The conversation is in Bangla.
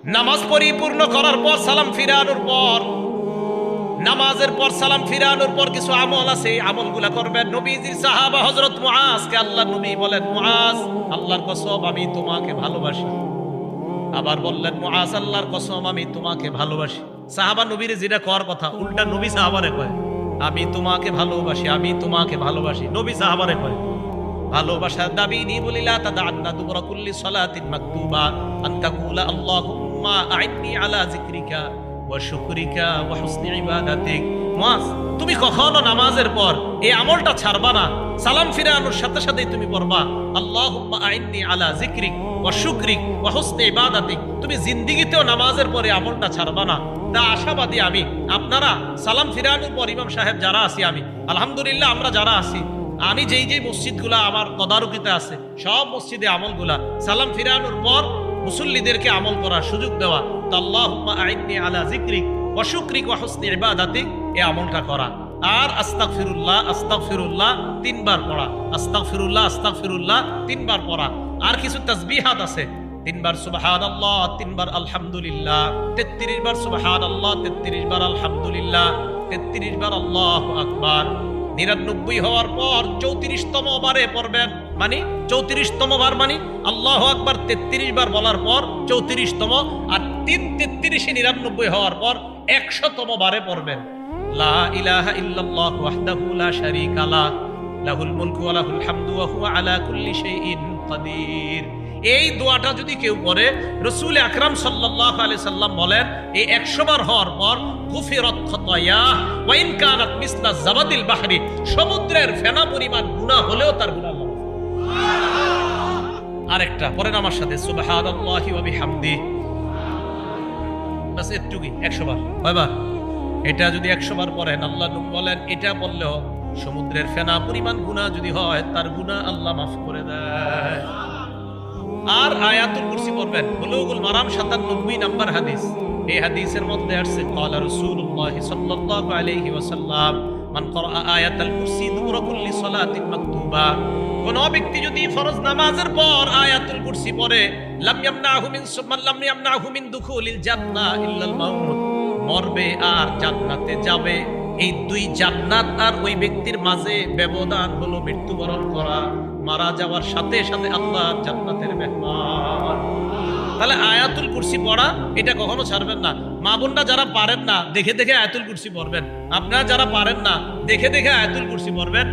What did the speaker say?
নামাজ পরিপূর্ণ করার পর সালাম ফিরানোর পর, নামাজের পর সালাম ফিরানোর পর কিছু আমল আছে, আমলগুলা করবেন। নবীজির সাহাবা হযরত মুআজকে আল্লাহর নবী বলেন, মুআজ আল্লাহর কসম আমি তোমাকে ভালোবাসি। আবার বললেন, মুআজ আল্লাহর কসম আমি তোমাকে ভালোবাসি। সাহাবা নবীর যেটা করার কথা উল্টা নবী সাহাবারে কয়, আমি তোমাকে ভালোবাসি, আমি তোমাকে ভালোবাসি। নবী সাহাবারে কয় ভালোবাসার দাবি নি বলিলা তাদান্না দুবরা কুল্লি সালাতিন মাকতুবা আন তাকুলা আল্লাহুম্মা আইন্নি আলা যিকরিকা ওয়া শুকরিকা ওয়া হুসনি ইবাদাতিক। মুআজ তুমি কখনো নামাজের পর এই আমলটা ছাড়বা না। সালাম ফিরানোর সাথে সাথেই তুমি পড়বা আল্লাহুম্মা আইন্নি আলা যিকরিক ওয়া শুকরিক ওয়া হুসনি ইবাদাতিক। তুমি জিন্দেগিতেও নামাজের পরে আমলটা ছাড়বা না। তা আশাবাদী আমি। আপনারা সালাম ফিরানোর পর ইমাম সাহেব যারা আছি, আমি আলহামদুলিল্লাহ আমরা যারা আছি, আমি যেই যেই মসজিদগুলা আমার তদারকিতে আছে সব মসজিদে আমলগুলা সালাম ফিরানোর পর মুসল্লিদেরকে আমল করার সুযোগ দেওয়া। তো আল্লাহুম্মা আইন্নি আলা যিকরিক ওয়া শুকরিক ওয়া হুসনি ইবাদাতিক এই আমলটা করা। আর আস্তাগফিরুল্লাহ আস্তাগফিরুল্লাহ 3 বার পড়া, আস্তাগফিরুল্লাহ আস্তাগফিরুল্লাহ 3 বার পড়া। আর কিছু তাসবিহাত আছে, 3 বার সুবহানাল্লাহ, 3 বার আলহামদুলিল্লাহ, 33 বার সুবহানাল্লাহ, 33 বার আলহামদুলিল্লাহ, 33 বার আল্লাহু আকবার। 99 হওয়ার পর 34তম বারে পড়বেন, মানে 34তম বার মানে আল্লাহু আকবার 33 বার বলার পর 34তম, আর 33 99 হওয়ার পর 100তম বারে পড়বেন লা ইলাহা ইল্লাল্লাহু ওয়াহদাহু লা শারীকা লাহ লাহুল মুলকু ওয়া লাহুল হামদু ওয়া হুয়া আলা কুল্লি শাইইন কাদির। এই দোয়াটা যদি কেউ পড়ে, রাসূল আকরাম সাল্লাল্লাহু আলাইহি সাল্লাম বলেন এই 100 বার হওয়ার পর গুফিরাত খাতায়া ওয়া ইন কানাত মিসলা জাবাদিল বাহরি, সমুদ্রের ফেনা পরিমাণ গুনাহ হলেও তার গুনাহ মাফ। আরেকটা পড়েন আমার সাথে, সুবহানাল্লাহি ওয়া বিহামদিহি। বাস এটুকুই, 100 বার। কয়বার? এটা যদি 100 বার পড়েন, আল্লাহ নবী বলেন এটা পড়লেও সমুদ্রের ফেনা পরিমাণ গুনাহ যদি হয় তার গুনাহ আল্লাহ মাফ করে দেয়। আর আয়াতুল কুরসি পড়বেন। বুলুগুল মারাম 97 নম্বর হাদিস, এই হাদিসের মধ্যে আছে ক্বালা রাসূলুল্লাহ সাল্লাল্লাহু আলাইহি ওয়াসাল্লাম মান ক্বারা আয়াতুল কুরসি দুবরা কুল্লি সালাতিন মাকতুবা, কোন ব্যক্তি যদি ফরজ নামাজের পর আয়াতুল কুরসি পড়ে, লাম ইয়ামনাহু মিন দুখুলিল জান্নাহ ইল্লাল মাউত, মরবে আর জান্নাতে যাবে। এই 2 জান্নাত আর ওই ব্যক্তির মাঝে ব্যবধান হলো মৃত্যুবরণ করা। মারা যাওয়ার সাথে সাথে আল্লাহ জান্নাতের মেহমান। তাহলে আয়াতুল কুরসি পড়া এটা কখনো ছাড়বেন না। মা বোনরা যারা পারেন না দেখে দেখে আয়াতুল কুরসি পড়বেন, আপনারা যারা পারেন না দেখে দেখে আয়াতুল কুরসি পড়বেন।